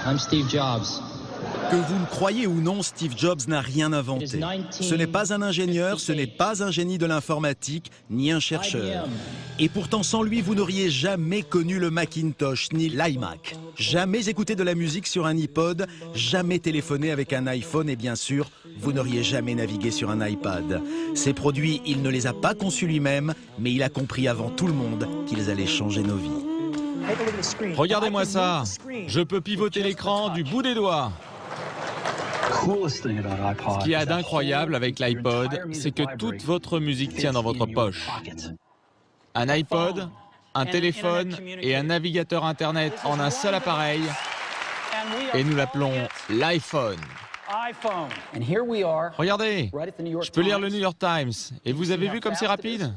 I'm Steve Jobs. Que vous le croyez ou non, Steve Jobs n'a rien inventé. Ce n'est pas un ingénieur, ce n'est pas un génie de l'informatique, ni un chercheur. Et pourtant, sans lui, vous n'auriez jamais connu le Macintosh, ni l'iMac. Jamais écouté de la musique sur un iPod, jamais téléphoné avec un iPhone et bien sûr, vous n'auriez jamais navigué sur un iPad. Ces produits, il ne les a pas conçus lui-même, mais il a compris avant tout le monde qu'ils allaient changer nos vies. Regardez-moi ça, je peux pivoter l'écran du bout des doigts. Ce qu'il y a d'incroyable avec l'iPod, c'est que toute votre musique tient dans votre poche. Un iPod, un téléphone et un navigateur Internet en un seul appareil, et nous l'appelons l'iPhone. Regardez, je peux lire le New York Times, et vous avez vu comme c'est rapide ?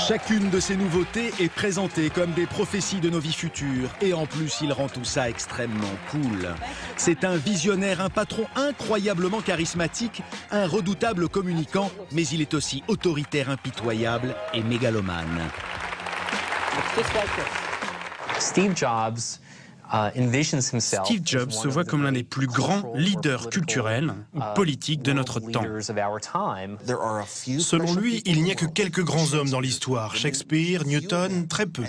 Chacune de ces nouveautés est présentée comme des prophéties de nos vies futures. Et en plus, il rend tout ça extrêmement cool. C'est un visionnaire, un patron incroyablement charismatique, un redoutable communicant, mais il est aussi autoritaire, impitoyable et mégalomane. Steve Jobs se voit comme l'un des plus grands leaders culturels ou politiques de notre temps. Selon lui, il n'y a que quelques grands hommes dans l'histoire, Shakespeare, Newton, très peu.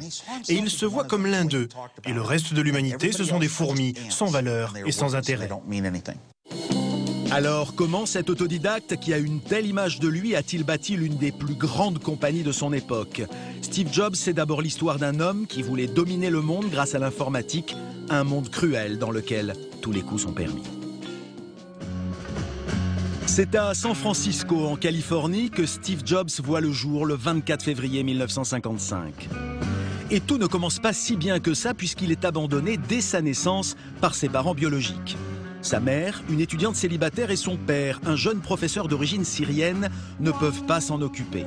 Et il se voit comme l'un d'eux. Et le reste de l'humanité, ce sont des fourmis, sans valeur et sans intérêt. Alors, comment cet autodidacte qui a une telle image de lui a-t-il bâti l'une des plus grandes compagnies de son époque? Steve Jobs, c'est d'abord l'histoire d'un homme qui voulait dominer le monde grâce à l'informatique, un monde cruel dans lequel tous les coups sont permis. C'est à San Francisco, en Californie, que Steve Jobs voit le jour le 24 février 1955. Et tout ne commence pas si bien que ça puisqu'il est abandonné dès sa naissance par ses parents biologiques. Sa mère, une étudiante célibataire, et son père, un jeune professeur d'origine syrienne, ne peuvent pas s'en occuper.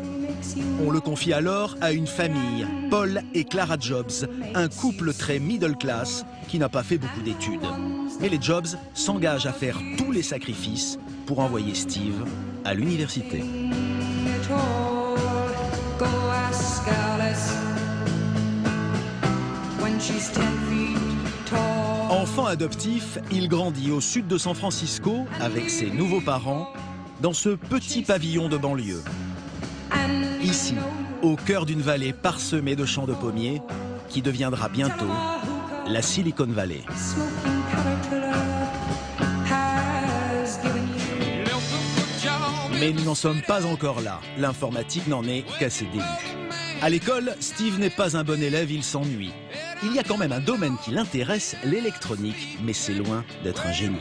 On le confie alors à une famille, Paul et Clara Jobs, un couple très middle class qui n'a pas fait beaucoup d'études. Mais les Jobs s'engagent à faire tous les sacrifices pour envoyer Steve à l'université. Enfant adoptif, il grandit au sud de San Francisco avec ses nouveaux parents dans ce petit pavillon de banlieue. Ici, au cœur d'une vallée parsemée de champs de pommiers qui deviendra bientôt la Silicon Valley. Mais nous n'en sommes pas encore là. L'informatique n'en est qu'à ses débuts. À l'école, Steve n'est pas un bon élève, il s'ennuie. Il y a quand même un domaine qui l'intéresse, l'électronique, mais c'est loin d'être un génie.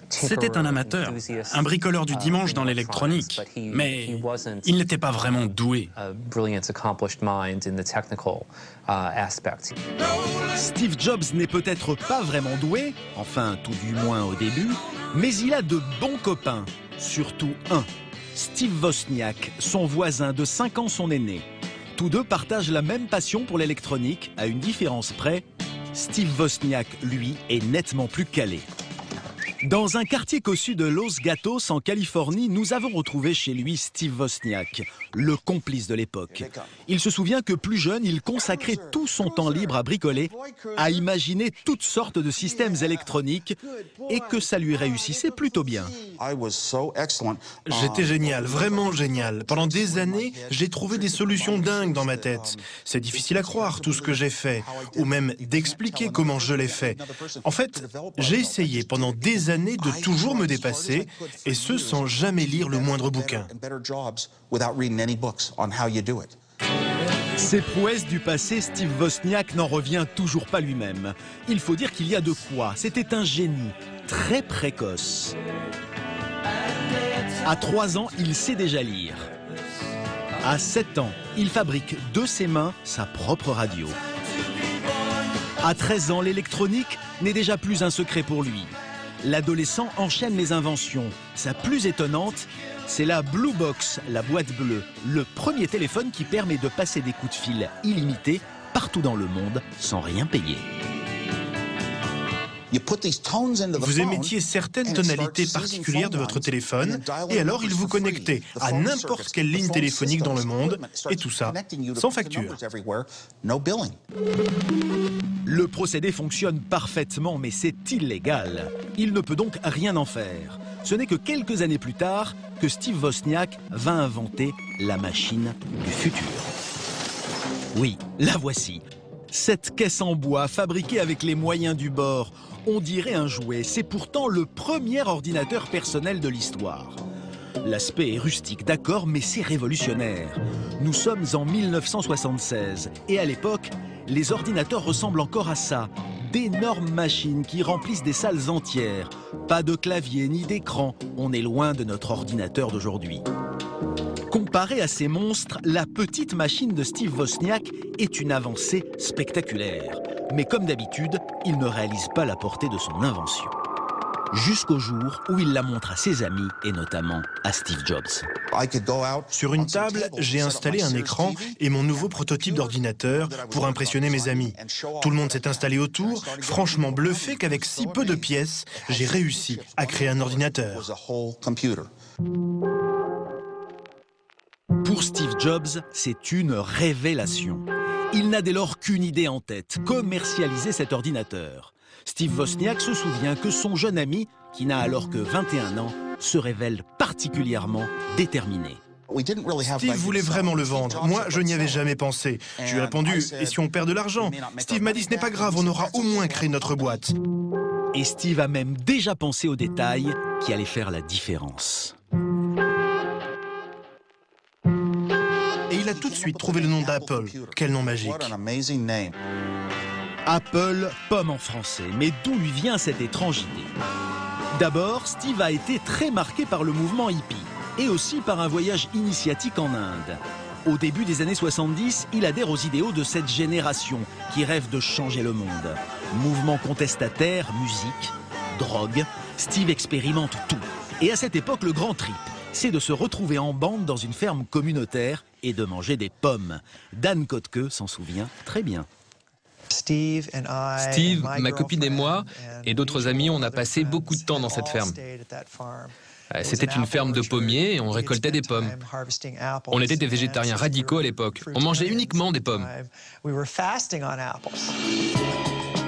C'était un amateur, un bricoleur du dimanche dans l'électronique, mais il n'était pas vraiment doué. Steve Jobs n'est peut-être pas vraiment doué, enfin tout du moins au début, mais il a de bons copains, surtout un, Steve Wozniak, son voisin de 5 ans son aîné. Tous deux partagent la même passion pour l'électronique, à une différence près, Steve Wozniak, lui, est nettement plus calé. Dans un quartier cossu de Los Gatos, en Californie, nous avons retrouvé chez lui Steve Wozniak, le complice de l'époque. Il se souvient que plus jeune, il consacrait tout son temps libre à bricoler, à imaginer toutes sortes de systèmes électroniques et que ça lui réussissait plutôt bien. J'étais génial, vraiment génial. Pendant des années, j'ai trouvé des solutions dingues dans ma tête. C'est difficile à croire tout ce que j'ai fait, ou même d'expliquer comment je l'ai fait. En fait, j'ai essayé pendant des années de toujours me dépasser, et ce sans jamais lire le moindre bouquin. Ces prouesses du passé, Steve Wozniak n'en revient toujours pas lui-même. Il faut dire qu'il y a de quoi. C'était un génie, très précoce. À 3 ans, il sait déjà lire. À 7 ans, il fabrique de ses mains sa propre radio. À 13 ans, l'électronique n'est déjà plus un secret pour lui. L'adolescent enchaîne les inventions. Sa plus étonnante, c'est la Blue Box, la boîte bleue, le premier téléphone qui permet de passer des coups de fil illimités partout dans le monde sans rien payer. Vous émettiez certaines tonalités particulières de votre téléphone et alors il vous connectait à n'importe quelle ligne téléphonique dans le monde et tout ça sans facture. Le procédé fonctionne parfaitement, mais c'est illégal. Il ne peut donc rien en faire. Ce n'est que quelques années plus tard que Steve Wozniak va inventer la machine du futur. Oui, la voici. Cette caisse en bois, fabriquée avec les moyens du bord, on dirait un jouet. C'est pourtant le premier ordinateur personnel de l'histoire. L'aspect est rustique, d'accord, mais c'est révolutionnaire. Nous sommes en 1976 et à l'époque, les ordinateurs ressemblent encore à ça. D'énormes machines qui remplissent des salles entières. Pas de clavier ni d'écran. On est loin de notre ordinateur d'aujourd'hui. Comparé à ces monstres, la petite machine de Steve Wozniak est une avancée spectaculaire. Mais comme d'habitude, il ne réalise pas la portée de son invention. Jusqu'au jour où il la montre à ses amis et notamment à Steve Jobs. Sur une table, j'ai installé un écran et mon nouveau prototype d'ordinateur pour impressionner mes amis. Tout le monde s'est installé autour, franchement bluffé qu'avec si peu de pièces, j'ai réussi à créer un ordinateur. Pour Steve Jobs, c'est une révélation. Il n'a dès lors qu'une idée en tête, commercialiser cet ordinateur. Steve Wozniak se souvient que son jeune ami, qui n'a alors que 21 ans, se révèle particulièrement déterminé. Steve voulait vraiment le vendre. Moi, je n'y avais jamais pensé. Je lui ai répondu, et si on perd de l'argent? Steve m'a dit, ce n'est pas grave, on aura au moins créé notre boîte. Et Steve a même déjà pensé aux détails qui allaient faire la différence. Et il a tout de suite trouvé le nom d'Apple. Quel nom magique. Apple, pomme en français. Mais d'où lui vient cette étrange idée? D'abord, Steve a été très marqué par le mouvement hippie et aussi par un voyage initiatique en Inde. Au début des années 70, il adhère aux idéaux de cette génération qui rêve de changer le monde. Mouvement contestataire, musique, drogue, Steve expérimente tout. Et à cette époque, le grand trip, c'est de se retrouver en bande dans une ferme communautaire et de manger des pommes. Dan Kotke s'en souvient très bien. Steve, ma copine et moi, et d'autres amis, on a passé beaucoup de temps dans cette ferme. C'était une ferme de pommiers et on récoltait des pommes. On était des végétariens radicaux à l'époque. On mangeait uniquement des pommes.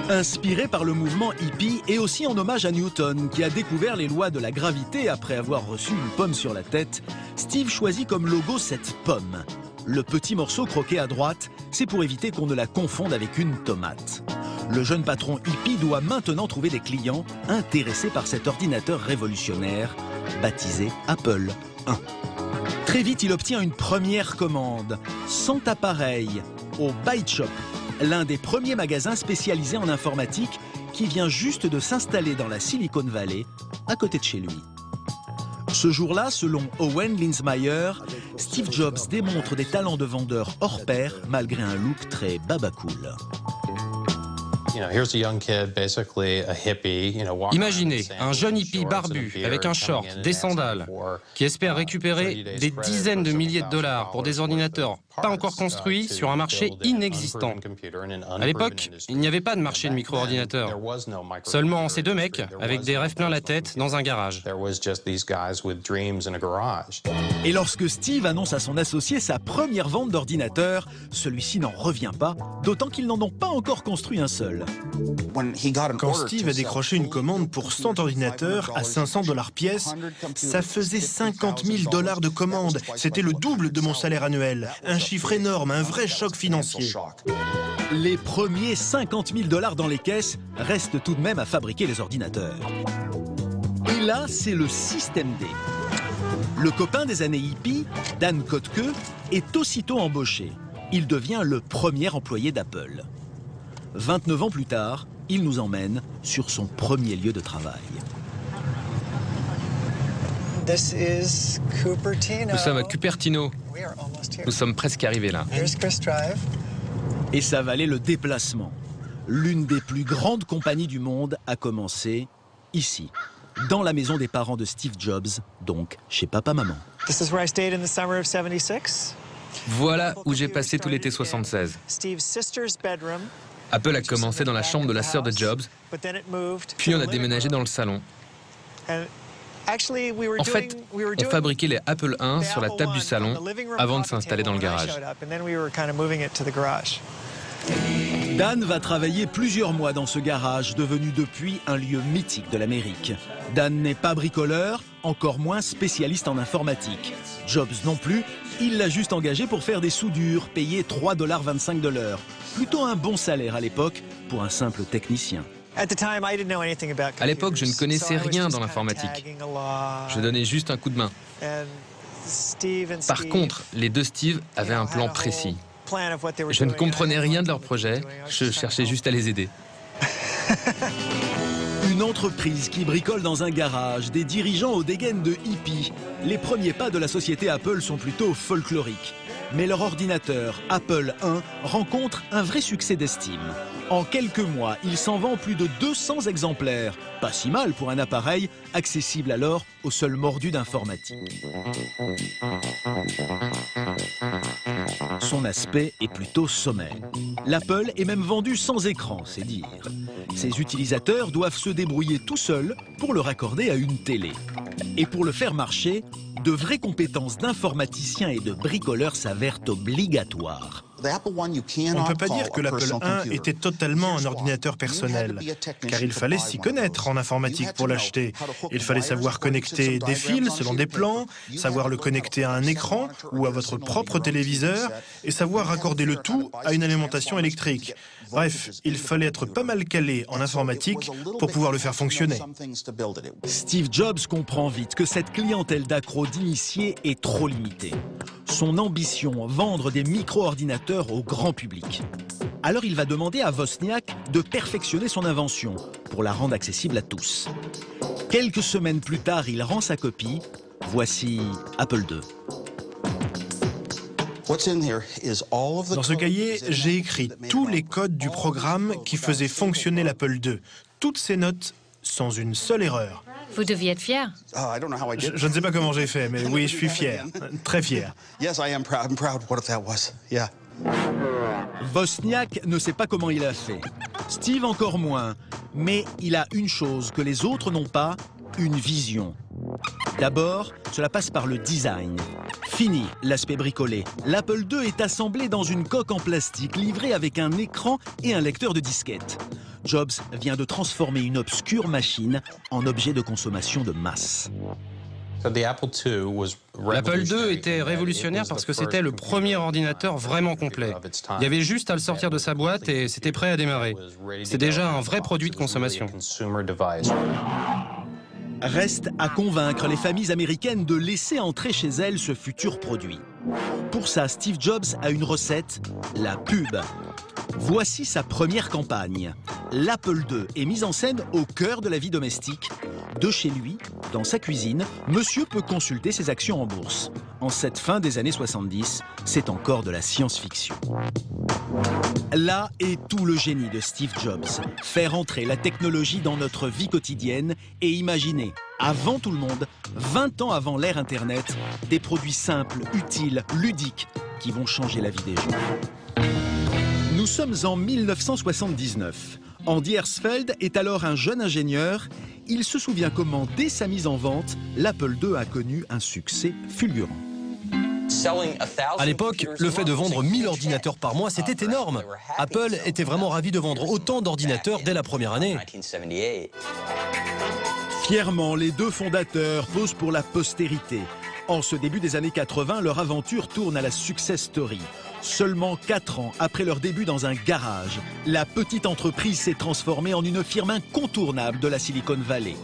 Inspiré par le mouvement hippie et aussi en hommage à Newton, qui a découvert les lois de la gravité après avoir reçu une pomme sur la tête, Steve choisit comme logo cette pomme. Le petit morceau croqué à droite, c'est pour éviter qu'on ne la confonde avec une tomate. Le jeune patron hippie doit maintenant trouver des clients intéressés par cet ordinateur révolutionnaire, baptisé Apple I. Très vite, il obtient une première commande, 100 appareils, au Byte Shop, l'un des premiers magasins spécialisés en informatique qui vient juste de s'installer dans la Silicon Valley, à côté de chez lui. Ce jour-là, selon Owen Linsmeyer, Steve Jobs démontre des talents de vendeur hors pair malgré un look très babacool. Imaginez un jeune hippie barbu avec un short, des sandales, qui espère récupérer des dizaines de milliers de dollars pour des ordinateurs pas encore construits sur un marché inexistant. À l'époque, il n'y avait pas de marché de micro-ordinateurs. Seulement ces deux mecs avec des rêves plein la tête dans un garage. Et lorsque Steve annonce à son associé sa première vente d'ordinateur, celui-ci n'en revient pas, d'autant qu'ils n'en ont pas encore construit un seul. Quand Steve a décroché une commande pour 100 ordinateurs à 500 $ pièce, ça faisait 50 000 $ de commande. C'était le double de mon salaire annuel. Un chiffre énorme, un vrai choc financier. Les premiers 50 000 $ dans les caisses restent tout de même à fabriquer les ordinateurs. Et là, c'est le système D. Le copain des années hippies, Dan Kotke, est aussitôt embauché. Il devient le premier employé d'Apple. 29 ans plus tard, il nous emmène sur son premier lieu de travail. Nous sommes à Cupertino. Nous sommes presque arrivés là. Et ça valait le déplacement. L'une des plus grandes compagnies du monde a commencé ici, dans la maison des parents de Steve Jobs, donc chez papa-maman. Voilà où j'ai passé tout l'été 76. Apple a commencé dans la chambre de la sœur de Jobs, puis on a déménagé dans le salon. En fait, on fabriquait les Apple I sur la table du salon avant de s'installer dans le garage. Dan va travailler plusieurs mois dans ce garage, devenu depuis un lieu mythique de l'Amérique. Dan n'est pas bricoleur, encore moins spécialiste en informatique. Jobs non plus, il l'a juste engagé pour faire des soudures, payé $3,25 de l'heure. Plutôt un bon salaire à l'époque pour un simple technicien. À l'époque, je ne connaissais rien dans l'informatique. Je donnais juste un coup de main. Par contre, les deux Steve avaient un plan précis. Je ne comprenais rien de leur projet, je cherchais juste à les aider. Une entreprise qui bricole dans un garage, des dirigeants aux dégaines de hippies. Les premiers pas de la société Apple sont plutôt folkloriques. Mais leur ordinateur Apple I rencontre un vrai succès d'estime. En quelques mois, il s'en vend plus de 200 exemplaires. Pas si mal pour un appareil accessible alors aux seuls mordus d'informatique. Son aspect est plutôt sommaire. L'Apple est même vendu sans écran, c'est dire. Ses utilisateurs doivent se débrouiller tout seuls pour le raccorder à une télé. Et pour le faire marcher, de vraies compétences d'informaticiens et de bricoleurs s'avèrent obligatoires. On ne peut pas dire que l'Apple I était totalement un ordinateur personnel, car il fallait s'y connaître en informatique pour l'acheter. Il fallait savoir connecter des fils selon des plans, savoir le connecter à un écran ou à votre propre téléviseur, et savoir raccorder le tout à une alimentation électrique. Bref, il fallait être pas mal calé en informatique pour pouvoir le faire fonctionner. Steve Jobs comprend vite que cette clientèle d'accros d'initiés est trop limitée. Son ambition, vendre des micro-ordinateurs au grand public. Alors il va demander à Wozniak de perfectionner son invention pour la rendre accessible à tous. Quelques semaines plus tard, il rend sa copie. Voici Apple II. Dans ce cahier, j'ai écrit tous les codes du programme qui faisait fonctionner l'Apple II. Toutes ces notes sans une seule erreur. Vous deviez être fier. Je ne sais pas comment j'ai fait, mais oui, je suis fier. Très fier. Wozniak ne sait pas comment il a fait. Steve encore moins. Mais il a une chose que les autres n'ont pas, une vision. D'abord, cela passe par le design. Fini l'aspect bricolé. L'Apple II est assemblé dans une coque en plastique livrée avec un écran et un lecteur de disquette. Jobs vient de transformer une obscure machine en objet de consommation de masse. L'Apple II était révolutionnaire parce que c'était le premier ordinateur vraiment complet. Il y avait juste à le sortir de sa boîte et c'était prêt à démarrer. C'est déjà un vrai produit de consommation. Reste à convaincre les familles américaines de laisser entrer chez elles ce futur produit. Pour ça, Steve Jobs a une recette, la pub. Voici sa première campagne. L'Apple II est mise en scène au cœur de la vie domestique. De chez lui, dans sa cuisine, monsieur peut consulter ses actions en bourse. En cette fin des années 70, c'est encore de la science-fiction. Là est tout le génie de Steve Jobs. Faire entrer la technologie dans notre vie quotidienne et imaginer, avant tout le monde, 20 ans avant l'ère Internet, des produits simples, utiles, ludiques, qui vont changer la vie des gens. Nous sommes en 1979. Andy Hertzfeld est alors un jeune ingénieur. Il se souvient comment, dès sa mise en vente, l'Apple II a connu un succès fulgurant. À l'époque, le fait de vendre 1000 ordinateurs par mois, c'était énorme. Apple était vraiment ravi de vendre autant d'ordinateurs dès la première année. Fièrement, les deux fondateurs posent pour la postérité. En ce début des années 80, leur aventure tourne à la success story. Seulement 4 ans après leur début dans un garage, la petite entreprise s'est transformée en une firme incontournable de la Silicon Valley.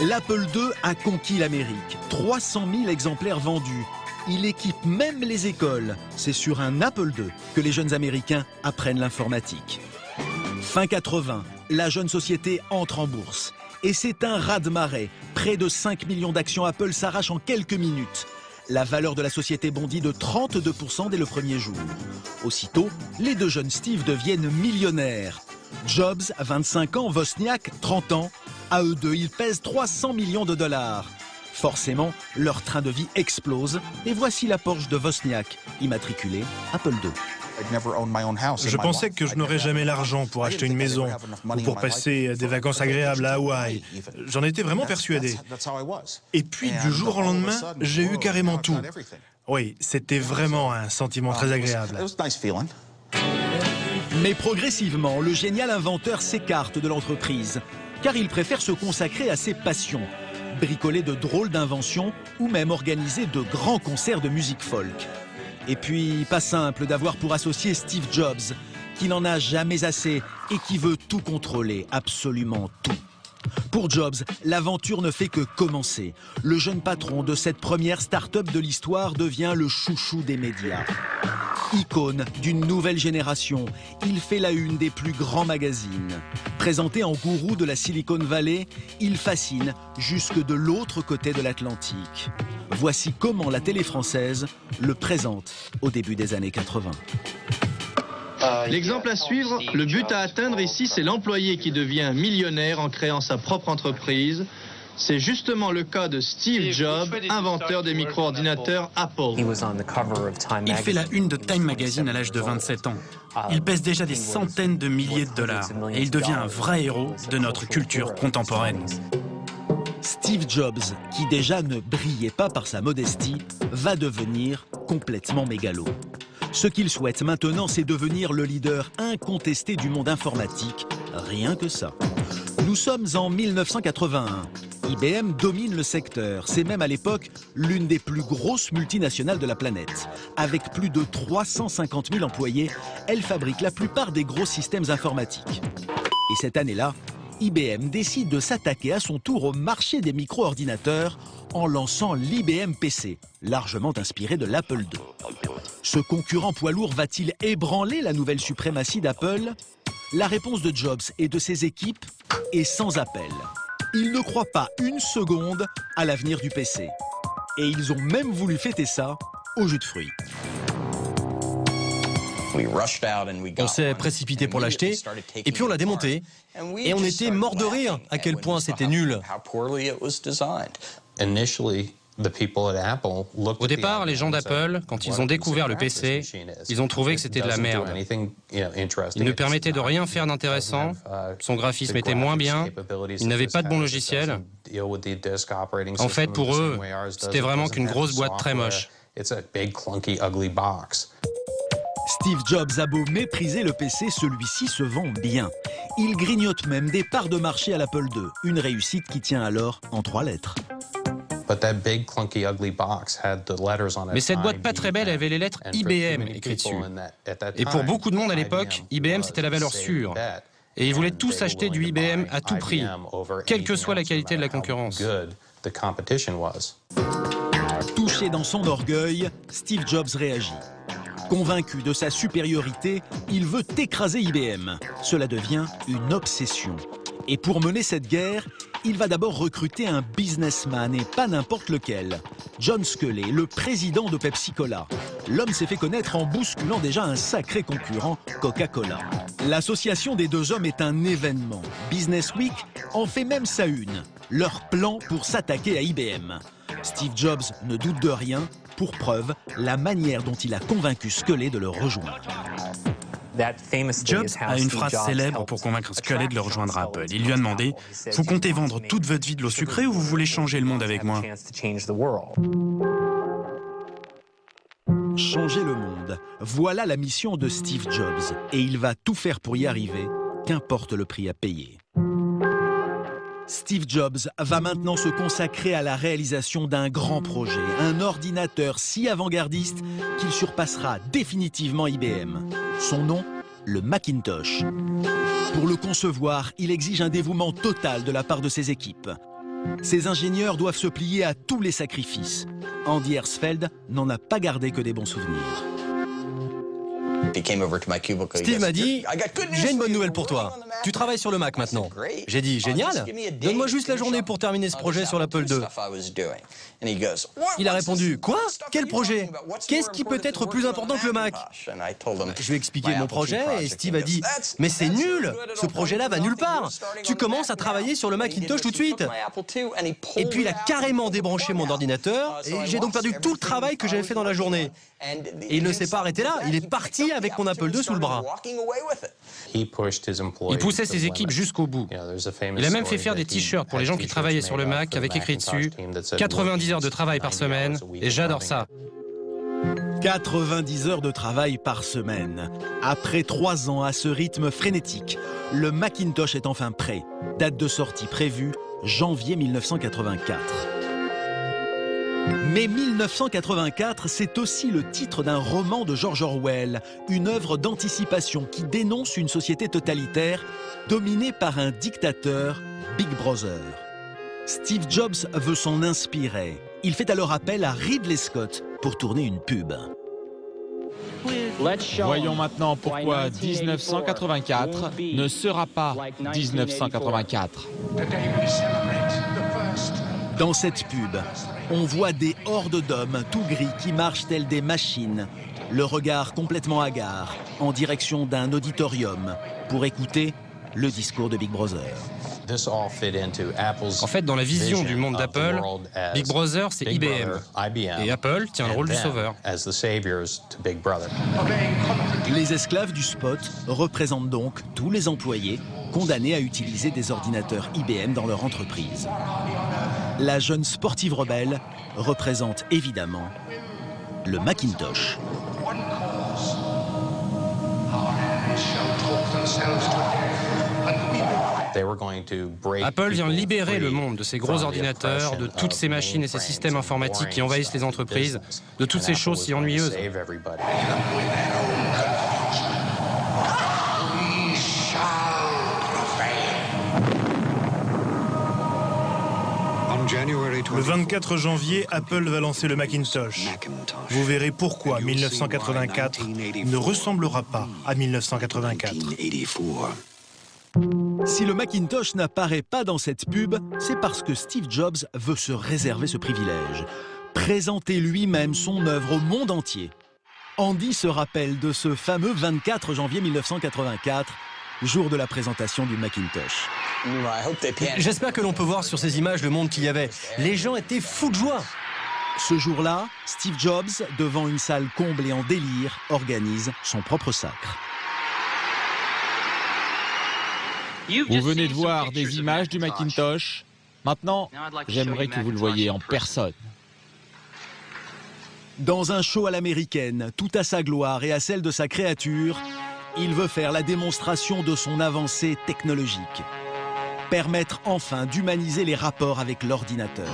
L'Apple II a conquis l'Amérique. 300 000 exemplaires vendus. Il équipe même les écoles. C'est sur un Apple II que les jeunes Américains apprennent l'informatique. Fin 80, la jeune société entre en bourse. Et c'est un raz-de-marée. Près de 5 millions d'actions Apple s'arrachent en quelques minutes. La valeur de la société bondit de 32% dès le premier jour. Aussitôt, les deux jeunes Steve deviennent millionnaires. Jobs, 25 ans, Wozniak, 30 ans. À eux deux, ils pèsent 300 millions de dollars. Forcément, leur train de vie explose. Et voici la Porsche de Wozniak, immatriculée Apple II. Je pensais que je n'aurais jamais l'argent pour acheter une maison ou pour passer des vacances agréables à Hawaï. J'en étais vraiment persuadé. Et puis, du jour au lendemain, j'ai eu carrément tout. Oui, c'était vraiment un sentiment très agréable. Mais progressivement, le génial inventeur s'écarte de l'entreprise, car il préfère se consacrer à ses passions, bricoler de drôles d'inventions ou même organiser de grands concerts de musique folk. Et puis, pas simple d'avoir pour associé Steve Jobs, qui n'en a jamais assez et qui veut tout contrôler, absolument tout. Pour Jobs, l'aventure ne fait que commencer. Le jeune patron de cette première start-up de l'histoire devient le chouchou des médias. Icône d'une nouvelle génération, il fait la une des plus grands magazines. Présenté en gourou de la Silicon Valley, il fascine jusque de l'autre côté de l'Atlantique. Voici comment la télé française le présente au début des années 80. L'exemple à suivre, le but à atteindre ici, c'est l'employé qui devient millionnaire en créant sa propre entreprise. C'est justement le cas de Steve Jobs, inventeur des micro-ordinateurs Apple. Il fait la une de Time Magazine à l'âge de 27 ans. Il pèse déjà des centaines de milliers de dollars et il devient un vrai héros de notre culture contemporaine. Steve Jobs, qui déjà ne brillait pas par sa modestie, va devenir complètement mégalo. Ce qu'il souhaite maintenant, c'est devenir le leader incontesté du monde informatique. Rien que ça. Nous sommes en 1981. IBM domine le secteur. C'est même à l'époque l'une des plus grosses multinationales de la planète. Avec plus de 350 000 employés, elle fabrique la plupart des gros systèmes informatiques. Et cette année-là, IBM décide de s'attaquer à son tour au marché des micro-ordinateurs en lançant l'IBM PC, largement inspiré de l'Apple II. Ce concurrent poids lourd va-t-il ébranler la nouvelle suprématie d'Apple? La réponse de Jobs et de ses équipes est sans appel. Ils ne croient pas une seconde à l'avenir du PC. Et ils ont même voulu fêter ça au jus de fruits. On s'est précipité pour l'acheter, et puis on l'a démonté. Et on était mort de rire à quel point c'était nul. Au départ, les gens d'Apple, quand ils ont découvert le PC, ils ont trouvé que c'était de la merde. Il ne permettait de rien faire d'intéressant, son graphisme était moins bien, il n'avait pas de bon logiciel. En fait, pour eux, c'était vraiment qu'une grosse boîte très moche. Steve Jobs a beau mépriser le PC, celui-ci se vend bien. Il grignote même des parts de marché à l'Apple II, une réussite qui tient alors en 3 lettres. Mais cette boîte pas très belle avait les lettres IBM écrites dessus. Et pour beaucoup de monde à l'époque, IBM c'était la valeur sûre. Et ils voulaient tous acheter du IBM à tout prix, quelle que soit la qualité de la concurrence. Touché dans son orgueil, Steve Jobs réagit. Convaincu de sa supériorité, il veut écraser IBM. Cela devient une obsession. Et pour mener cette guerre, il va d'abord recruter un businessman, et pas n'importe lequel. John Sculley, le président de Pepsi-Cola. L'homme s'est fait connaître en bousculant déjà un sacré concurrent, Coca-Cola. L'association des deux hommes est un événement. Business Week en fait même sa une. Leur plan pour s'attaquer à IBM. Steve Jobs ne doute de rien. Pour preuve, la manière dont il a convaincu Sculley de le rejoindre. Jobs a une phrase célèbre pour convaincre Sculley de le rejoindre à Apple. Il lui a demandé « Vous comptez vendre toute votre vie de l'eau sucrée ou vous voulez changer le monde avec moi ?» Changer le monde, voilà la mission de Steve Jobs. Et il va tout faire pour y arriver, qu'importe le prix à payer. Steve Jobs va maintenant se consacrer à la réalisation d'un grand projet, un ordinateur si avant-gardiste qu'il surpassera définitivement IBM. Son nom, le Macintosh. Pour le concevoir, il exige un dévouement total de la part de ses équipes. Ses ingénieurs doivent se plier à tous les sacrifices. Andy Hertzfeld n'en a pas gardé que des bons souvenirs. Steve m'a dit « J'ai une bonne nouvelle pour toi. Tu travailles sur le Mac maintenant. » J'ai dit « Génial. Donne-moi juste la journée pour terminer ce projet sur l'Apple II. » Il a répondu « Quoi? Quel projet? Qu'est-ce qui peut être plus important que le Mac ?» Je lui ai expliqué mon projet et Steve a dit « Mais c'est nul. Ce projet-là va nulle part. Tu commences à travailler sur le Macintosh tout de suite. » Et puis il a carrément débranché mon ordinateur et j'ai donc perdu tout le travail que j'avais fait dans la journée. Et il ne s'est pas arrêté là. Il est parti avec mon Apple II sous le bras. Il poussait ses équipes jusqu'au bout. Il a même fait faire des t-shirts pour les gens qui travaillaient sur le Mac avec écrit dessus « 90 heures de travail par semaine » et j'adore ça. 90 heures de travail par semaine. Après 3 ans à ce rythme frénétique, le Macintosh est enfin prêt. Date de sortie prévue, janvier 1984. Mais 1984, c'est aussi le titre d'un roman de George Orwell, une œuvre d'anticipation qui dénonce une société totalitaire dominée par un dictateur, Big Brother. Steve Jobs veut s'en inspirer. Il fait alors appel à Ridley Scott pour tourner une pub. Voyons maintenant pourquoi 1984 ne sera pas 1984. Dans cette pub, on voit des hordes d'hommes tout gris qui marchent tels des machines, le regard complètement hagard, en direction d'un auditorium pour écouter le discours de Big Brother. En fait, dans la vision du monde d'Apple, Big Brother, c'est IBM. Et Apple tient le rôle du sauveur. Les esclaves du spot représentent donc tous les employés condamnés à utiliser des ordinateurs IBM dans leur entreprise. La jeune sportive rebelle représente évidemment le Macintosh. Apple vient libérer le monde de ces gros ordinateurs, de toutes ces machines et ces systèmes informatiques qui envahissent les entreprises, de toutes ces choses si ennuyeuses. Le 24 janvier, Apple va lancer le Macintosh. Vous verrez pourquoi 1984 ne ressemblera pas à 1984. Si le Macintosh n'apparaît pas dans cette pub, c'est parce que Steve Jobs veut se réserver ce privilège. Présenter lui-même son œuvre au monde entier. Andy se rappelle de ce fameux 24 janvier 1984, jour de la présentation du Macintosh. J'espère que l'on peut voir sur ces images le monde qu'il y avait. Les gens étaient fous de joie. Ce jour-là, Steve Jobs, devant une salle comblée en délire, organise son propre sacre. Vous venez de voir des images du Macintosh. Maintenant, j'aimerais que vous le voyiez en personne. Dans un show à l'américaine, tout à sa gloire et à celle de sa créature, il veut faire la démonstration de son avancée technologique. Permettre enfin d'humaniser les rapports avec l'ordinateur.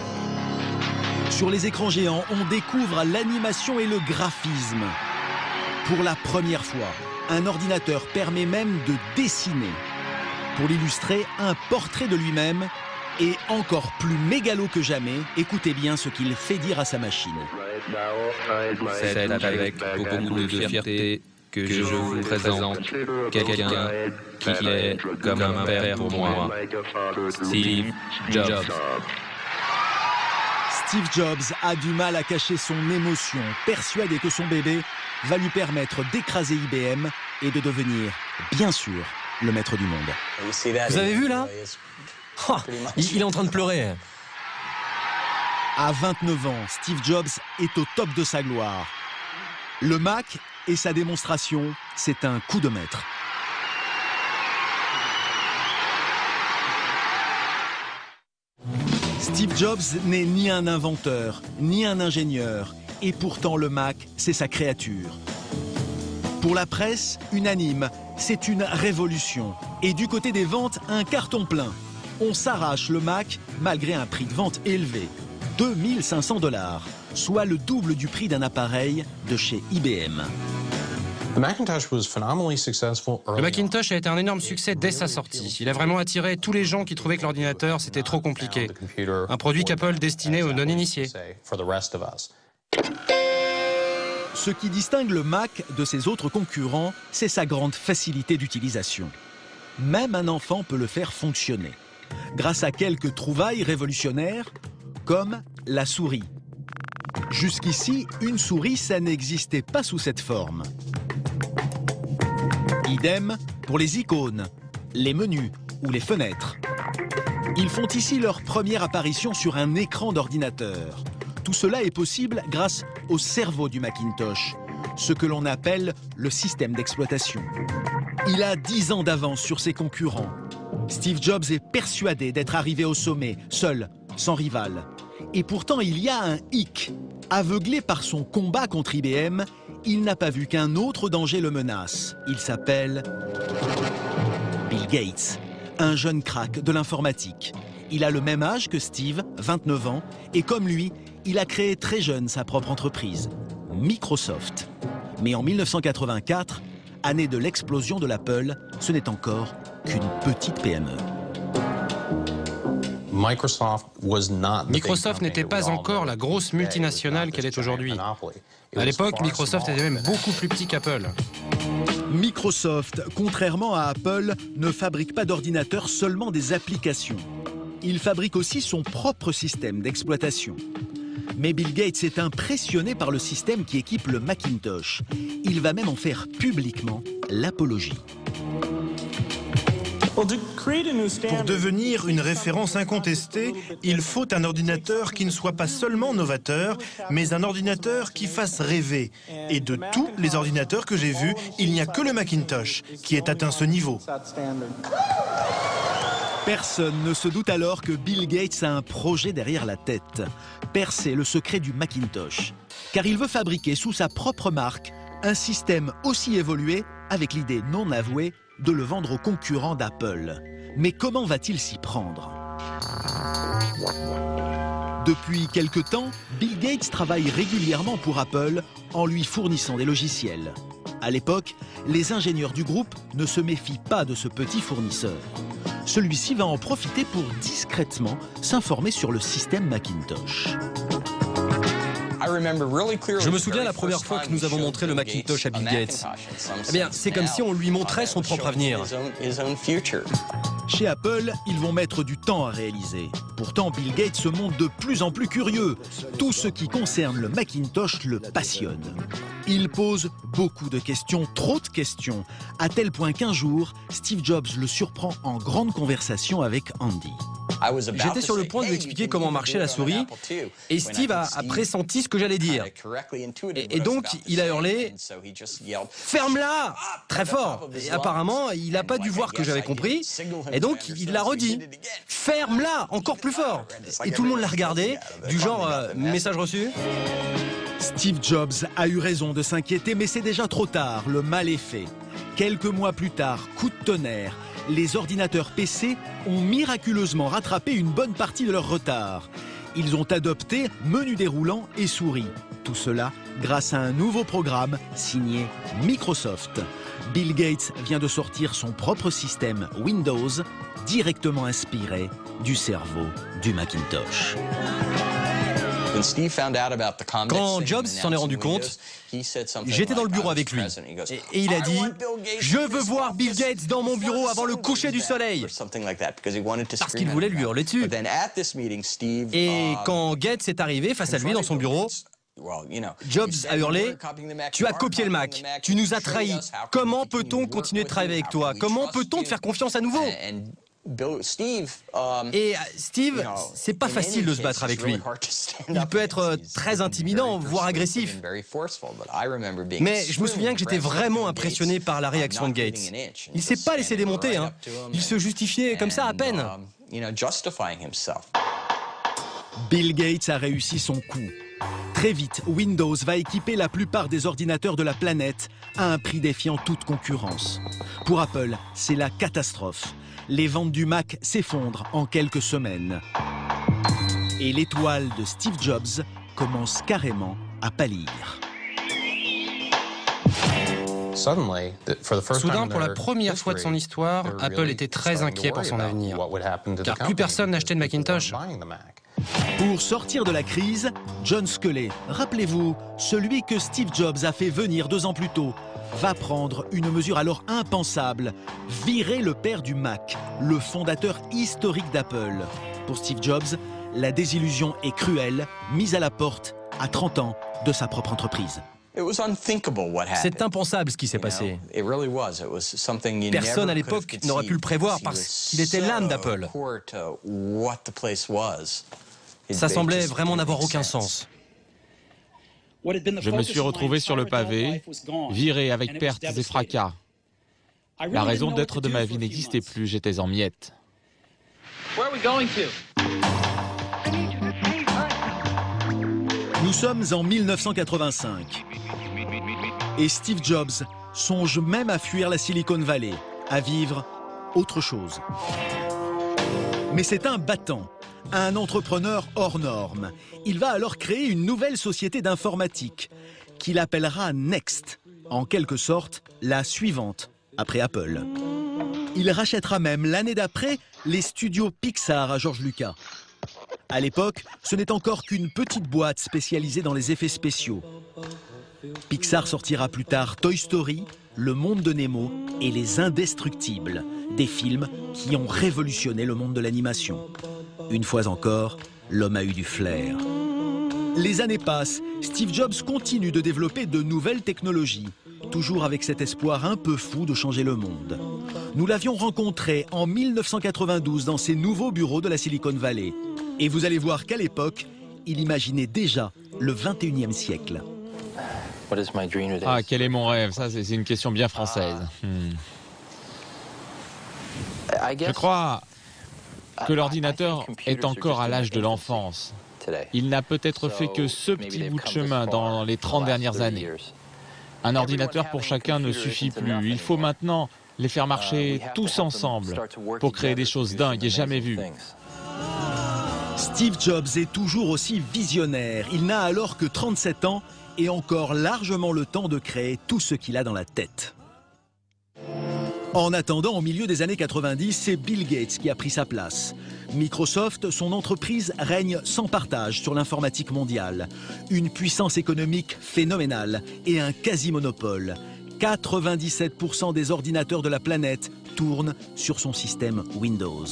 Sur les écrans géants, on découvre l'animation et le graphisme. Pour la première fois, un ordinateur permet même de dessiner. Pour l'illustrer, un portrait de lui-même et encore plus mégalo que jamais, écoutez bien ce qu'il fait dire à sa machine. C'est avec beaucoup de fierté que je vous présente quelqu'un qui est comme un père pour moi, Steve Jobs. Steve Jobs a du mal à cacher son émotion, persuadé que son bébé va lui permettre d'écraser IBM et de devenir, bien sûr, le maître du monde. Vous avez vu là? Oh, il est en train de pleurer. À 29 ans, Steve Jobs est au top de sa gloire. Le Mac et sa démonstration, c'est un coup de maître. Steve Jobs n'est ni un inventeur, ni un ingénieur. Et pourtant, le Mac, c'est sa créature. Pour la presse, unanime, c'est une révolution. Et du côté des ventes, un carton plein. On s'arrache le Mac malgré un prix de vente élevé, 2 500 $, soit le double du prix d'un appareil de chez IBM. Le Macintosh a été un énorme succès dès sa sortie. Il a vraiment attiré tous les gens qui trouvaient que l'ordinateur, c'était trop compliqué. Un produit qu'Apple destinait aux non-initiés. Ce qui distingue le Mac de ses autres concurrents, c'est sa grande facilité d'utilisation. Même un enfant peut le faire fonctionner, grâce à quelques trouvailles révolutionnaires, comme la souris. Jusqu'ici, une souris, ça n'existait pas sous cette forme. Idem pour les icônes, les menus ou les fenêtres. Ils font ici leur première apparition sur un écran d'ordinateur. Tout cela est possible grâce au cerveau du Macintosh, ce que l'on appelle le système d'exploitation. Il a 10 ans d'avance sur ses concurrents. Steve Jobs est persuadé d'être arrivé au sommet, seul, sans rival. Et pourtant, il y a un hic. Aveuglé par son combat contre IBM, il n'a pas vu qu'un autre danger le menace. Il s'appelle Bill Gates, un jeune crack de l'informatique. Il a le même âge que Steve, 29 ans, et comme lui, il a créé très jeune sa propre entreprise, Microsoft. Mais en 1984, année de l'explosion de l'Apple, ce n'est encore qu'une petite PME. Microsoft n'était pas encore la grosse multinationale qu'elle est aujourd'hui. À l'époque, Microsoft était même beaucoup plus petit qu'Apple. Microsoft, contrairement à Apple, ne fabrique pas d'ordinateurs, seulement des applications. Il fabrique aussi son propre système d'exploitation. Mais Bill Gates est impressionné par le système qui équipe le Macintosh. Il va même en faire publiquement l'apologie. Pour devenir une référence incontestée, il faut un ordinateur qui ne soit pas seulement novateur, mais un ordinateur qui fasse rêver. Et de tous les ordinateurs que j'ai vus, il n'y a que le Macintosh qui ait atteint ce niveau. Personne ne se doute alors que Bill Gates a un projet derrière la tête. Percer le secret du Macintosh. Car il veut fabriquer sous sa propre marque un système aussi évolué, avec l'idée non avouée de le vendre aux concurrents d'Apple. Mais comment va-t-il s'y prendre? Depuis quelque temps, Bill Gates travaille régulièrement pour Apple en lui fournissant des logiciels. À l'époque, les ingénieurs du groupe ne se méfient pas de ce petit fournisseur. Celui-ci va en profiter pour discrètement s'informer sur le système Macintosh. Je me souviens la première fois que nous avons montré le Macintosh à Bill Gates. Eh bien, c'est comme si on lui montrait son propre avenir. Chez Apple, ils vont mettre du temps à réaliser. Pourtant, Bill Gates se montre de plus en plus curieux. Tout ce qui concerne le Macintosh le passionne. Il pose beaucoup de questions, trop de questions, à tel point qu'un jour, Steve Jobs le surprend en grande conversation avec Andy. J'étais sur le point de lui expliquer comment marchait la souris, et Steve a pressenti ce que j'allais dire. Et donc, il a hurlé « Ferme-la !» très fort. Et apparemment, il n'a pas dû voir que j'avais compris, et donc il l'a redit « Ferme-la !» encore plus fort. Et tout le monde l'a regardé, du genre « Message reçu ?» Steve Jobs a eu raison de s'inquiéter, mais c'est déjà trop tard, le mal est fait. Quelques mois plus tard, coup de tonnerre, les ordinateurs PC ont miraculeusement rattrapé une bonne partie de leur retard. Ils ont adopté menu déroulant et souris. Tout cela grâce à un nouveau programme signé Microsoft. Bill Gates vient de sortir son propre système Windows, directement inspiré du cerveau du Macintosh. Quand Jobs s'en est rendu compte, j'étais dans le bureau avec lui. Et il a dit « Je veux voir Bill Gates dans mon bureau avant le coucher du soleil !» Parce qu'il voulait lui hurler dessus. Et quand Gates est arrivé face à lui dans son bureau, Jobs a hurlé « Tu as copié le Mac, tu nous as trahis. Comment peut-on continuer de travailler avec toi? Comment peut-on te faire confiance à nouveau ?» Et Steve, c'est pas facile de se battre avec lui. Il peut être très intimidant, voire agressif. Mais je me souviens que j'étais vraiment impressionné par la réaction de Gates. Il s'est pas laissé démonter, hein. Il se justifiait comme ça à peine. Bill Gates a réussi son coup. Très vite, Windows va équiper la plupart des ordinateurs de la planète à un prix défiant toute concurrence. Pour Apple, c'est la catastrophe. Les ventes du Mac s'effondrent en quelques semaines. Et l'étoile de Steve Jobs commence carrément à pâlir. Soudain, pour la première fois de son histoire, Apple était très inquiet pour son avenir, car plus personne n'achetait de Macintosh. Pour sortir de la crise, John Sculley, rappelez-vous, celui que Steve Jobs a fait venir 2 ans plus tôt, va prendre une mesure alors impensable, virer le père du Mac, le fondateur historique d'Apple. Pour Steve Jobs, la désillusion est cruelle, mise à la porte à 30 ans de sa propre entreprise. C'est impensable ce qui s'est passé. Personne à l'époque n'aurait pu le prévoir parce qu'il était l'âme d'Apple. Ça semblait vraiment n'avoir aucun sens. Je me suis retrouvé sur le pavé, viré avec pertes et fracas. La raison d'être de ma vie n'existait plus, j'étais en miettes. Nous sommes en 1985. Et Steve Jobs songe même à fuir la Silicon Valley, à vivre autre chose. Mais c'est un battant, un entrepreneur hors norme. Il va alors créer une nouvelle société d'informatique qu'il appellera Next, en quelque sorte la suivante après Apple. Il rachètera même l'année d'après les studios Pixar à George Lucas. À l'époque, ce n'est encore qu'une petite boîte spécialisée dans les effets spéciaux. Pixar sortira plus tard Toy Story, Le Monde de Nemo et Les Indestructibles, des films qui ont révolutionné le monde de l'animation. Une fois encore, l'homme a eu du flair. Les années passent, Steve Jobs continue de développer de nouvelles technologies, toujours avec cet espoir un peu fou de changer le monde. Nous l'avions rencontré en 1992 dans ses nouveaux bureaux de la Silicon Valley. Et vous allez voir qu'à l'époque, il imaginait déjà le 21e siècle. Ah, quel est mon rêve? Ça, c'est une question bien française. Je crois que l'ordinateur est encore à l'âge de l'enfance. Il n'a peut-être fait que ce petit bout de chemin dans les 30 dernières années. Un ordinateur pour chacun ne suffit plus. Il faut maintenant les faire marcher tous ensemble pour créer des choses dingues et jamais vues. Steve Jobs est toujours aussi visionnaire. Il n'a alors que 37 ans et encore largement le temps de créer tout ce qu'il a dans la tête. En attendant, au milieu des années 90, c'est Bill Gates qui a pris sa place. Microsoft, son entreprise, règne sans partage sur l'informatique mondiale. Une puissance économique phénoménale et un quasi-monopole. 97% des ordinateurs de la planète tournent sur son système Windows.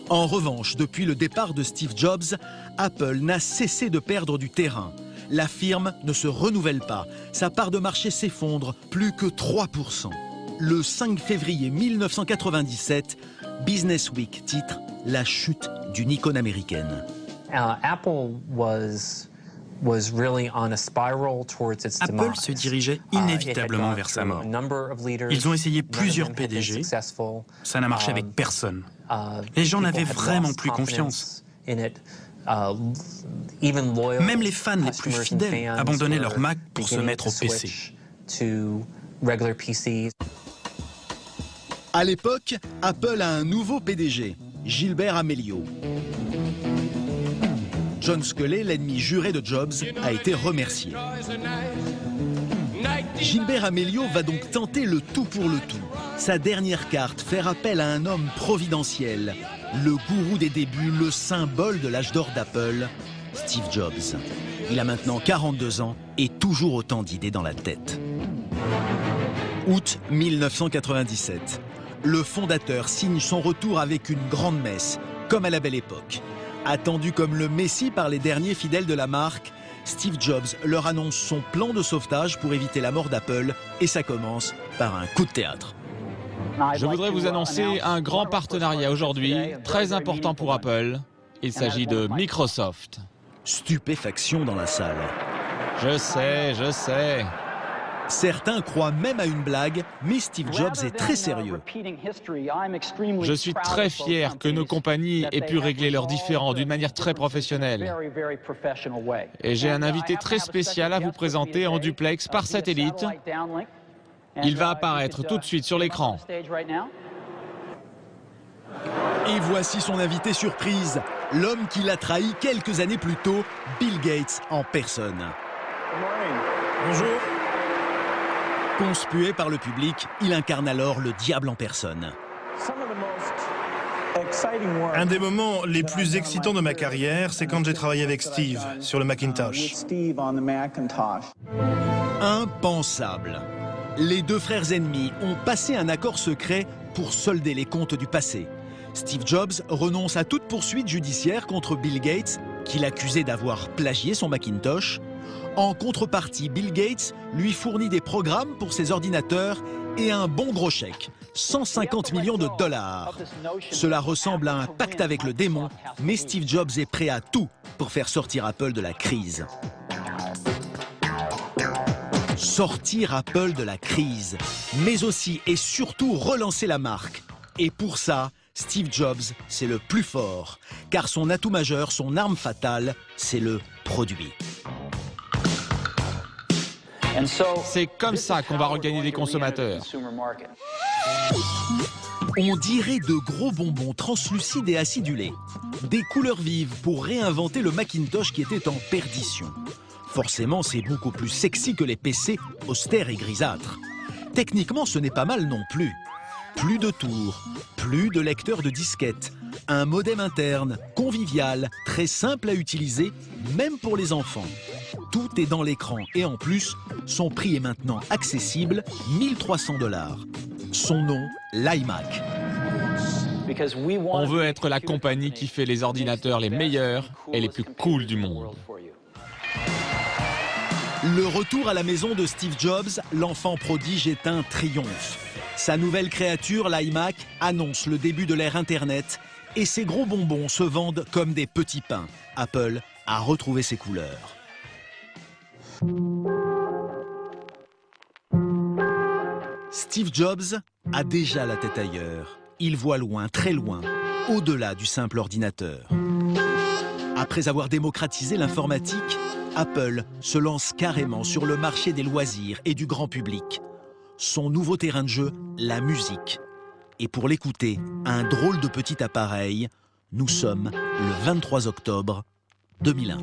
En revanche, depuis le départ de Steve Jobs, Apple n'a cessé de perdre du terrain. La firme ne se renouvelle pas. Sa part de marché s'effondre, plus que 3%. Le 5 février 1997, Business Week titre « La chute d'une icône américaine ». Apple se dirigeait inévitablement vers sa mort. Ils ont essayé plusieurs PDG, ça n'a marché avec personne. Les gens n'avaient vraiment plus confiance. Même les fans les plus fidèles abandonnaient leur Mac pour se mettre au PC. À l'époque, Apple a un nouveau PDG, Gilbert Amelio. John Sculley, l'ennemi juré de Jobs, a été remercié. Gilbert Amelio va donc tenter le tout pour le tout. Sa dernière carte, faire appel à un homme providentiel, le gourou des débuts, le symbole de l'âge d'or d'Apple, Steve Jobs. Il a maintenant 42 ans et toujours autant d'idées dans la tête. Août 1997. Le fondateur signe son retour avec une grande messe, comme à la belle époque. Attendu comme le messie par les derniers fidèles de la marque, Steve Jobs leur annonce son plan de sauvetage pour éviter la mort d'Apple et ça commence par un coup de théâtre. Je voudrais vous annoncer un grand partenariat aujourd'hui, très important pour Apple. Il s'agit de Microsoft. Stupéfaction dans la salle. Je sais. Certains croient même à une blague, mais Steve Jobs est très sérieux. Je suis très fier que nos compagnies aient pu régler leurs différends d'une manière très professionnelle. Et j'ai un invité très spécial à vous présenter en duplex par satellite. Il va apparaître tout de suite sur l'écran. Et voici son invité surprise, l'homme qui l'a trahi quelques années plus tôt, Bill Gates en personne. Bonjour. Conspué par le public, il incarne alors le diable en personne. Un des moments les plus excitants de ma carrière, c'est quand j'ai travaillé avec Steve sur le Macintosh. Impensable. Les deux frères ennemis ont passé un accord secret pour solder les comptes du passé. Steve Jobs renonce à toute poursuite judiciaire contre Bill Gates, qu'il accusait d'avoir plagié son Macintosh. En contrepartie, Bill Gates lui fournit des programmes pour ses ordinateurs et un bon gros chèque, 150 millions de dollars. Cela ressemble à un pacte avec le démon, mais Steve Jobs est prêt à tout pour faire sortir Apple de la crise. sortir Apple de la crise, mais aussi et surtout relancer la marque. Et pour ça, Steve Jobs, c'est le plus fort, car son atout majeur, son arme fatale, c'est le produit. C'est comme ça qu'on va regagner les consommateurs. On dirait de gros bonbons translucides et acidulés. Des couleurs vives pour réinventer le Macintosh qui était en perdition. Forcément, c'est beaucoup plus sexy que les PC austères et grisâtres. Techniquement, ce n'est pas mal non plus. Plus de tours, plus de lecteurs de disquettes, un modem interne, convivial, très simple à utiliser, même pour les enfants. Tout est dans l'écran et en plus, son prix est maintenant accessible, 1 300 $. Son nom, l'iMac. On veut être la compagnie qui fait les ordinateurs les meilleurs et les plus cool du monde. Le retour à la maison de Steve Jobs, l'enfant prodige, est un triomphe. Sa nouvelle créature, l'iMac, annonce le début de l'ère Internet et ses gros bonbons se vendent comme des petits pains. Apple a retrouvé ses couleurs. Steve Jobs a déjà la tête ailleurs. Il voit loin, très loin, au-delà du simple ordinateur. Après avoir démocratisé l'informatique, Apple se lance carrément sur le marché des loisirs et du grand public. Son nouveau terrain de jeu, la musique. Et pour l'écouter, un drôle de petit appareil, nous sommes le 23 octobre 2001.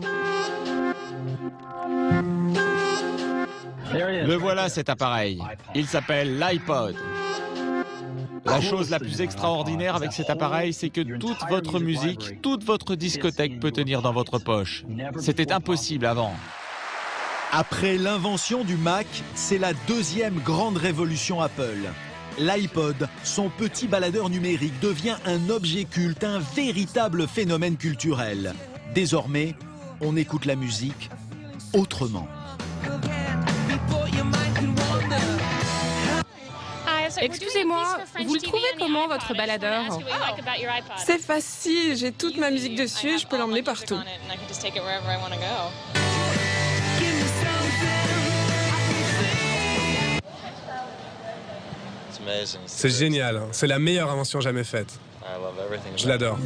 Le voilà cet appareil. Il s'appelle l'iPod. La chose la plus extraordinaire avec cet appareil, c'est que toute votre musique, toute votre discothèque peut tenir dans votre poche. C'était impossible avant. Après l'invention du Mac, c'est la deuxième grande révolution Apple. L'iPod, son petit baladeur numérique, devient un objet culte, un véritable phénomène culturel. Désormais, on écoute la musique autrement. Excusez-moi, vous le trouvez comment votre baladeur? C'est facile, j'ai toute ma musique dessus et je peux l'emmener partout. C'est génial, hein. C'est la meilleure invention jamais faite. Je l'adore.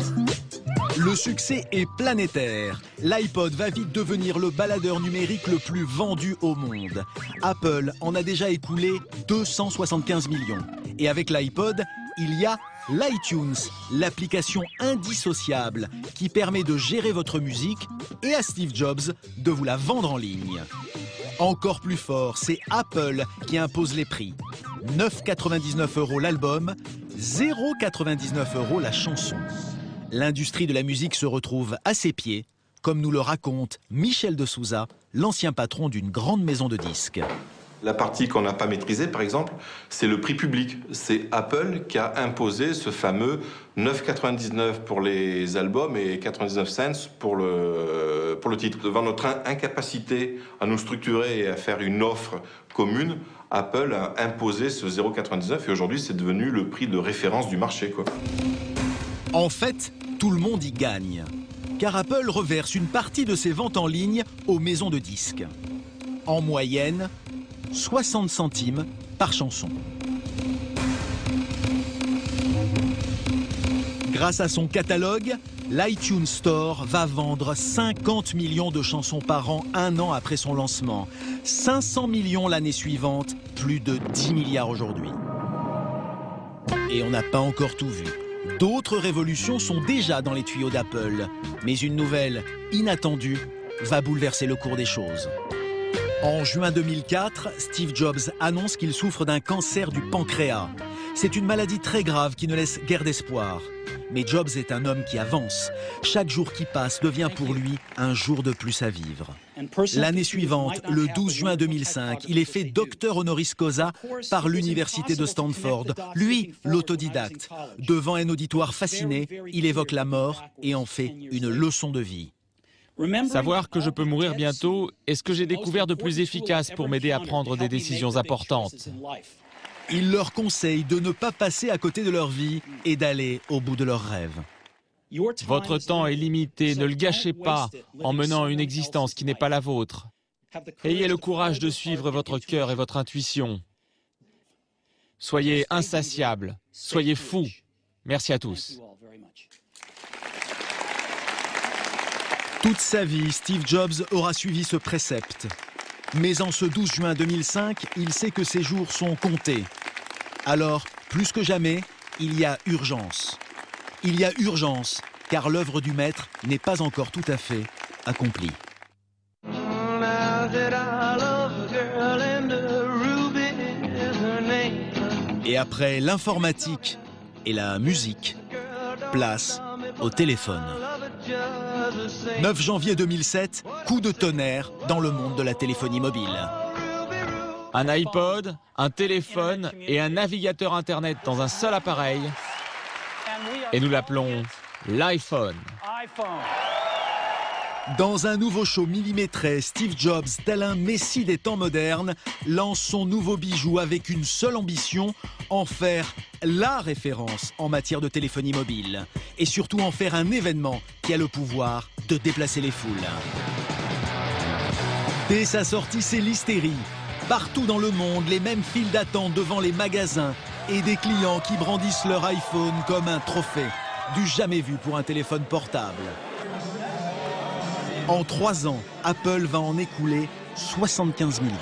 Le succès est planétaire. L'iPod va vite devenir le baladeur numérique le plus vendu au monde. Apple en a déjà écoulé 275 millions. Et avec l'iPod, il y a l'iTunes, l'application indissociable qui permet de gérer votre musique et à Steve Jobs de vous la vendre en ligne. Encore plus fort, c'est Apple qui impose les prix. 9,99 € l'album, 0,99 € la chanson. L'industrie de la musique se retrouve à ses pieds, comme nous le raconte Michel de Souza, l'ancien patron d'une grande maison de disques. La partie qu'on n'a pas maîtrisée, par exemple, c'est le prix public. C'est Apple qui a imposé ce fameux 9,99 pour les albums et 99 cents pour le titre. Devant notre incapacité à nous structurer et à faire une offre commune, Apple a imposé ce 0,99 et aujourd'hui c'est devenu le prix de référence du marché, quoi. En fait, tout le monde y gagne, car Apple reverse une partie de ses ventes en ligne aux maisons de disques. En moyenne, 60 centimes par chanson. Grâce à son catalogue, l'iTunes Store va vendre 50 millions de chansons par an, un an après son lancement. 500 millions l'année suivante, plus de 10 milliards aujourd'hui. Et on n'a pas encore tout vu. D'autres révolutions sont déjà dans les tuyaux d'Apple. Mais une nouvelle inattendue va bouleverser le cours des choses. En juin 2004, Steve Jobs annonce qu'il souffre d'un cancer du pancréas. C'est une maladie très grave qui ne laisse guère d'espoir. Mais Jobs est un homme qui avance. Chaque jour qui passe devient pour lui un jour de plus à vivre. L'année suivante, le 12 juin 2005, il est fait docteur honoris causa par l'université de Stanford. Lui, l'autodidacte. Devant un auditoire fasciné, il évoque la mort et en fait une leçon de vie. Savoir que je peux mourir bientôt est ce que j'ai découvert de plus efficace pour m'aider à prendre des décisions importantes. Il leur conseille de ne pas passer à côté de leur vie et d'aller au bout de leurs rêves. Votre temps est limité, ne le gâchez pas en menant une existence qui n'est pas la vôtre. Ayez le courage de suivre votre cœur et votre intuition. Soyez insatiables, soyez fous. Merci à tous. Toute sa vie, Steve Jobs aura suivi ce précepte. Mais en ce 12 juin 2005, il sait que ses jours sont comptés. Alors, plus que jamais, il y a urgence. Il y a urgence, car l'œuvre du maître n'est pas encore tout à fait accomplie. Et après l'informatique et la musique, place au téléphone. 9 janvier 2007, coup de tonnerre dans le monde de la téléphonie mobile. Un iPod, un téléphone et un navigateur Internet dans un seul appareil. Et nous l'appelons l'iPhone. Dans un nouveau show millimétré, Steve Jobs, tel un messie des temps modernes, lance son nouveau bijou avec une seule ambition, en faire la référence en matière de téléphonie mobile. Et surtout en faire un événement qui a le pouvoir de déplacer les foules. Dès sa sortie, c'est l'hystérie. Partout dans le monde, les mêmes files d'attente devant les magasins et des clients qui brandissent leur iPhone comme un trophée, du jamais vu pour un téléphone portable. En 3 ans, Apple va en écouler 75 millions.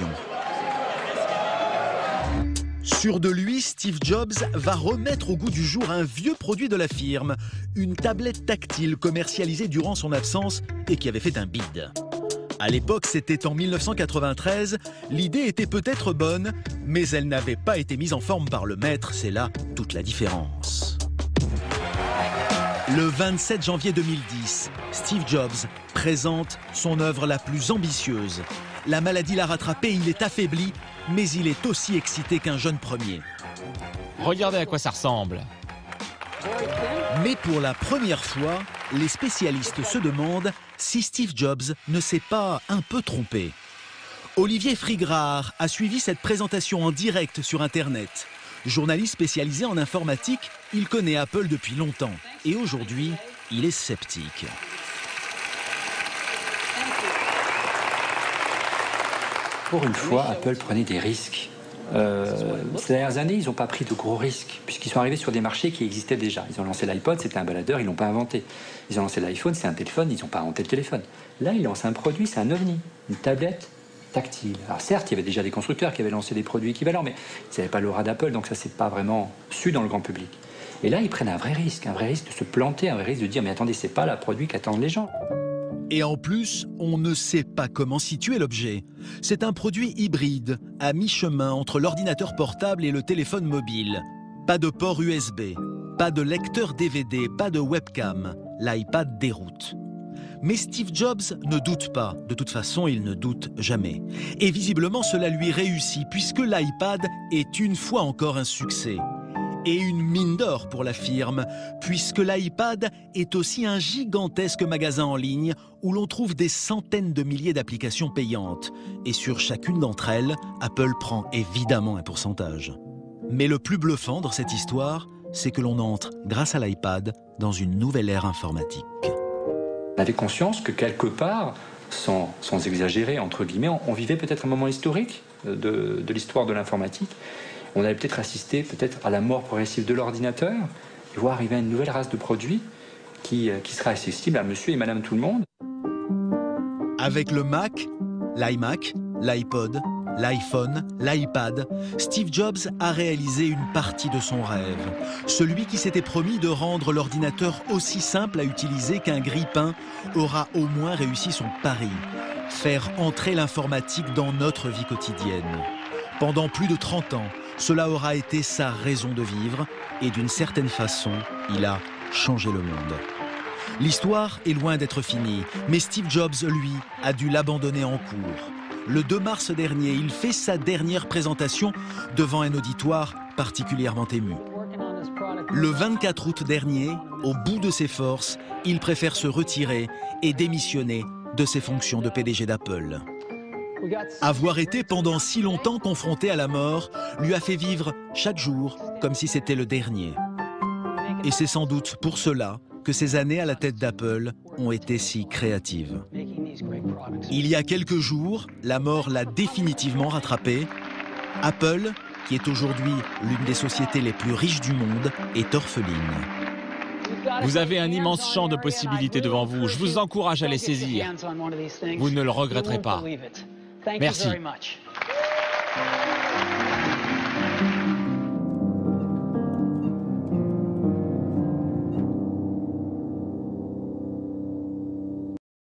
Sûr de lui, Steve Jobs va remettre au goût du jour un vieux produit de la firme, une tablette tactile commercialisée durant son absence et qui avait fait un bide. À l'époque, c'était en 1993, l'idée était peut-être bonne, mais elle n'avait pas été mise en forme par le maître, c'est là toute la différence. Le 27 janvier 2010, Steve Jobs présente son œuvre la plus ambitieuse. La maladie l'a rattrapé, il est affaibli, mais il est aussi excité qu'un jeune premier. Regardez à quoi ça ressemble. Mais pour la première fois, les spécialistes se demandent si Steve Jobs ne s'est pas un peu trompé. Olivier Frigrard a suivi cette présentation en direct sur Internet. Journaliste spécialisé en informatique, il connaît Apple depuis longtemps. Et aujourd'hui, il est sceptique. Pour une fois, Apple prenait des risques. Ces dernières années, ils n'ont pas pris de gros risques, puisqu'ils sont arrivés sur des marchés qui existaient déjà. Ils ont lancé l'iPod, c'était un baladeur, ils ne l'ont pas inventé. Ils ont lancé l'iPhone, c'est un téléphone, ils n'ont pas inventé le téléphone. Là, ils lancent un produit, c'est un ovni, une tablette tactile. Alors certes, il y avait déjà des constructeurs qui avaient lancé des produits équivalents, mais ils n'avaient pas l'aura d'Apple, donc ça, c'est pas vraiment su dans le grand public. Et là, ils prennent un vrai risque de se planter, un vrai risque de dire, mais attendez, c'est pas le produit qu'attendent les gens. Et en plus, on ne sait pas comment situer l'objet. C'est un produit hybride, à mi-chemin entre l'ordinateur portable et le téléphone mobile. Pas de port USB, pas de lecteur DVD, pas de webcam. L'iPad déroute. Mais Steve Jobs ne doute pas. De toute façon, il ne doute jamais. Et visiblement, cela lui réussit, puisque l'iPad est une fois encore un succès. Et une mine d'or pour la firme, puisque l'iPad est aussi un gigantesque magasin en ligne où l'on trouve des centaines de milliers d'applications payantes. Et sur chacune d'entre elles, Apple prend évidemment un pourcentage. Mais le plus bluffant dans cette histoire, c'est que l'on entre, grâce à l'iPad, dans une nouvelle ère informatique. On avait conscience que quelque part, sans exagérer, entre guillemets, on vivait peut-être un moment historique de l'histoire de l'informatique. On allait peut-être assister à la mort progressive de l'ordinateur et voir arriver une nouvelle race de produits qui sera accessible à monsieur et madame tout le monde. Avec le Mac, l'iMac, l'iPod, l'iPhone, l'iPad, Steve Jobs a réalisé une partie de son rêve. Celui qui s'était promis de rendre l'ordinateur aussi simple à utiliser qu'un grille-pain aura au moins réussi son pari. Faire entrer l'informatique dans notre vie quotidienne. Pendant plus de 30 ans, cela aura été sa raison de vivre et d'une certaine façon, il a changé le monde. L'histoire est loin d'être finie, mais Steve Jobs, lui, a dû l'abandonner en cours. Le 2 mars dernier, il fait sa dernière présentation devant un auditoire particulièrement ému. Le 24 août dernier, au bout de ses forces, il préfère se retirer et démissionner de ses fonctions de PDG d'Apple. Avoir été pendant si longtemps confronté à la mort lui a fait vivre chaque jour comme si c'était le dernier. Et c'est sans doute pour cela que ces années à la tête d'Apple ont été si créatives. Il y a quelques jours, la mort l'a définitivement rattrapé. Apple, qui est aujourd'hui l'une des sociétés les plus riches du monde, est orpheline. Vous avez un immense champ de possibilités devant vous. Je vous encourage à les saisir. Vous ne le regretterez pas. Merci.